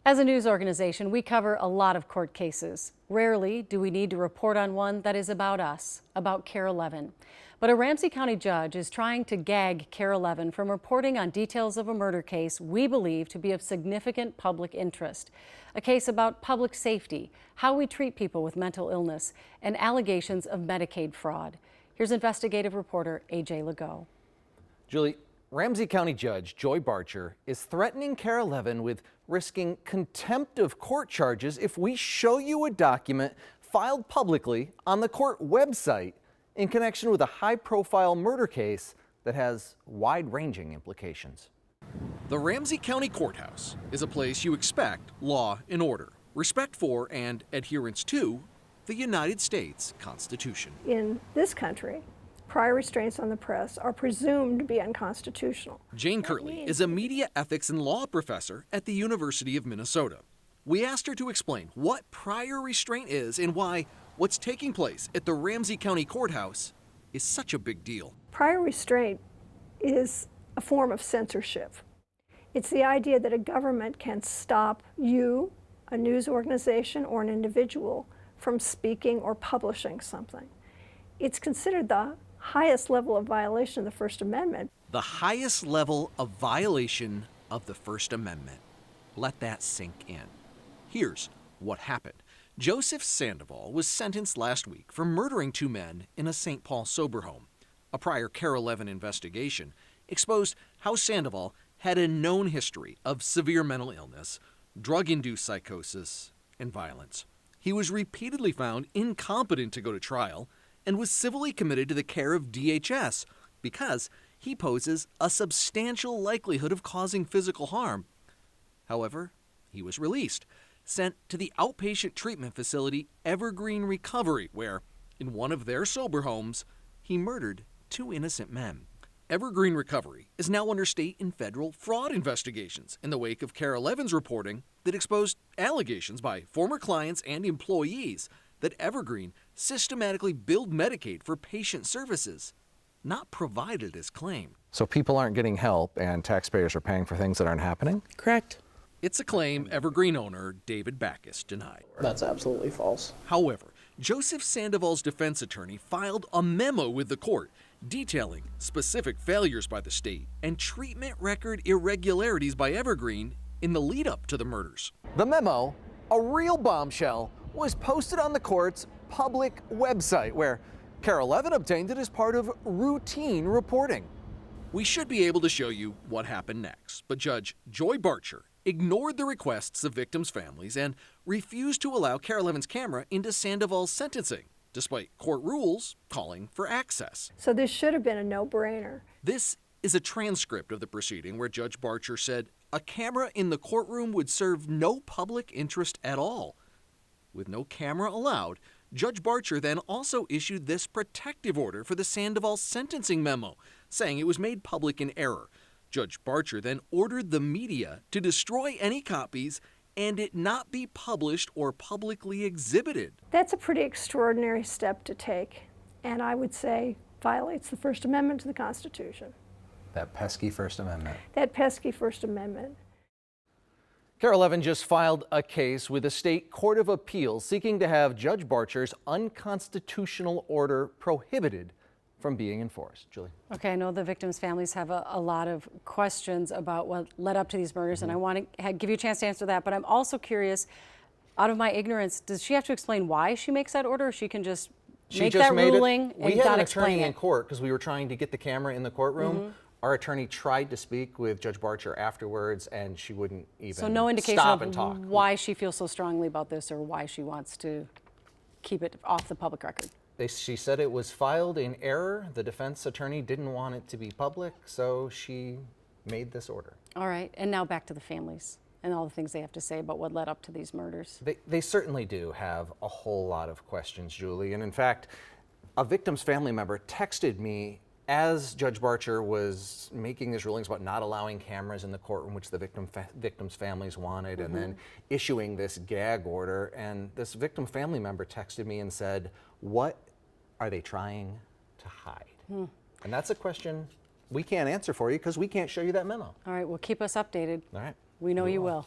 As a news organization, we cover a lot of court cases. Rarely do we need to report on one that is about us, about KARE 11. But a Ramsey County judge is trying to gag KARE 11 from reporting on details of a murder case we believe to be of significant public interest. A case about public safety, how we treat people with mental illness, and allegations of Medicaid fraud. Here's investigative reporter AJ Legault. Julie, Ramsey County Judge Joy Barcher is threatening KARE 11 with risking contempt of court charges if we show you a document filed publicly on the court website in connection with a high-profile murder case that has wide-ranging implications. The Ramsey County Courthouse is a place you expect law and order, respect for and adherence to the United States Constitution. In this country, prior restraints on the press are presumed to be unconstitutional. Jane Kirtley is a media ethics and law professor at the University of Minnesota. We asked her to explain what prior restraint is and why what's taking place at the Ramsey County Courthouse is such a big deal. Prior restraint is a form of censorship. It's the idea that a government can stop you, a news organization, or an individual from speaking or publishing something. It's considered the highest level of violation of the First Amendment. The highest level of violation of the First Amendment. Let that sink in. Here's what happened. Joseph Sandoval was sentenced last week for murdering two men in a St. Paul sober home. A prior KARE 11 investigation exposed how Sandoval had a known history of severe mental illness, drug-induced psychosis, and violence. He was repeatedly found incompetent to go to trial and was civilly committed to the care of DHS because he poses a substantial likelihood of causing physical harm. However, he was released, sent to the outpatient treatment facility Evergreen Recovery, where, in one of their sober homes, he murdered two innocent men. Evergreen Recovery is now under state and federal fraud investigations in the wake of KARE 11's reporting that exposed allegations by former clients and employees that Evergreen systematically billed Medicaid for patient services not provided as claimed. So people aren't getting help and taxpayers are paying for things that aren't happening? Correct. It's a claim Evergreen owner David Backus denied. That's absolutely false. However, Joseph Sandoval's defense attorney filed a memo with the court detailing specific failures by the state and treatment record irregularities by Evergreen in the lead up to the murders. The memo, a real bombshell, was posted on the court's public website where KARE 11 obtained it as part of routine reporting. We should be able to show you what happened next, but Judge Joy Barcher ignored the requests of victims' families and refused to allow KARE 11's camera into Sandoval's sentencing, despite court rules calling for access. So this should have been a no-brainer. This is a transcript of the proceeding where Judge Barcher said a camera in the courtroom would serve no public interest at all. With no camera allowed, Judge Barcher then also issued this protective order for the Sandoval sentencing memo, saying it was made public in error. Judge Barcher then ordered the media to destroy any copies and it not be published or publicly exhibited. That's a pretty extraordinary step to take, and I would say violates the First Amendment to the Constitution. That pesky First Amendment. That pesky First Amendment. KARE 11 just filed a case with the State Court of Appeals seeking to have Judge Barcher's unconstitutional order prohibited from being enforced. Julie. Okay, I know the victims' families have a lot of questions about what led up to these murders, and I want to give you a chance to answer that, but I'm also curious, out of my ignorance, does she have to explain why she makes that order, or she can just make that ruling and not explain it? We had an attorney in court because we were trying to get the camera in the courtroom. Our attorney tried to speak with Judge Barcher afterwards, and she wouldn't even So no indication stop of and talk. why she feels so strongly about this or why she wants to keep it off the public record. She said it was filed in error. The defense attorney didn't want it to be public, so she made this order. All right, and now back to the families and all the things they have to say about what led up to these murders. They certainly do have a whole lot of questions, Julie. And in fact, a victim's family member texted me as Judge Barcher was making his rulings about not allowing cameras in the courtroom, which the victims' families wanted, and then issuing this gag order. And this victim family member texted me and said, "What are they trying to hide?" And that's a question we can't answer for you because we can't show you that memo. All right, well, keep us updated. All right. We know you will.